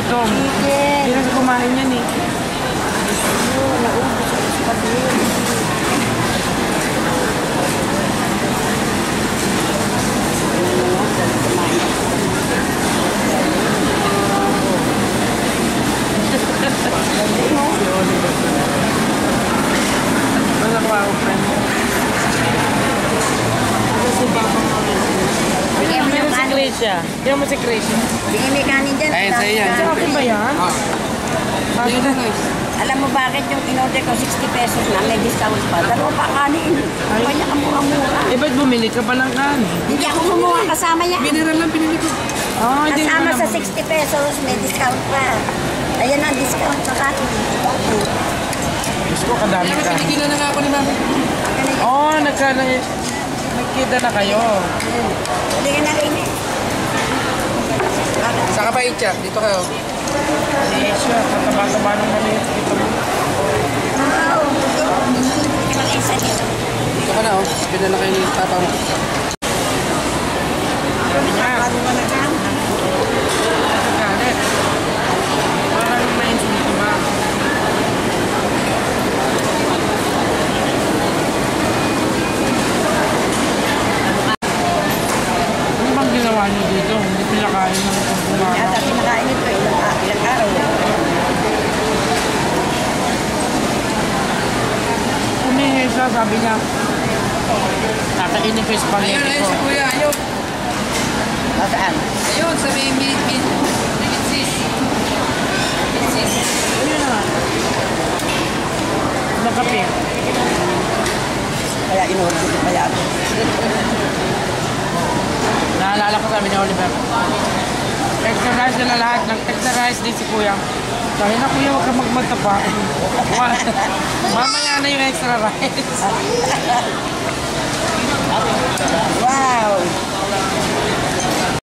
gutom. Chicken. Hindi na siya kumain yan eh. Naubos ako sa pag-ibig. Wala pa ako, friend. Bigyan mo Meron yung si kanin. Gracia. Bigyan mo si Gracia. Bigyan mo yung kanin dyan. Ayun, sa'yo yan. Sa akin ba yan? Alam mo bakit yung in-order ko 60 pesos na may discount pa? Dalawa pa kanin. Kaya ka mura-mura. Eh, ba't bumili ka pa ng kanin? Hindi ako kumuha kasama niya. Mineral lang pinili ko. Oh, hindi Kasama mo sa naman. 60 pesos, may discount pa. Ayan ang discount sa kanin. Diyos ko, kadami Kaya ka. pinigilan na nga ako ni mami. Oh, nagkita na kayo. Hindi ka na rin eh. Saan ka ba itcha? Dito kayo. Gracia, kataba-taba ng maliit. Ito mo. Wow! Hindi ka isa dito. Dito ka na oh. Pinala kayo ni papa mo. Sabi niya. Bago ka na dyan. Nagagalit. Parang na-insulto ba? Ano bang ginawa niyo dito? Hindi pinakain ng kumain. At ang pinakain ito, ilang araw. Humingi siya, sabi niya. Kakainin ko yung Ayun, spaghetti ayun ko. si kuya. Ayun. Saan? Ayun, sa may minsis. Minsis. Ayun na. Nakape. Kaya in-order ko kaya ito. Naalala ko sabi ni Oliver. Extra rice na lahat. Nag-extra rice din si Kuya. Sabi na Kuya, huwag ka magmatapa. Mamaya na yung extra rice. Wow!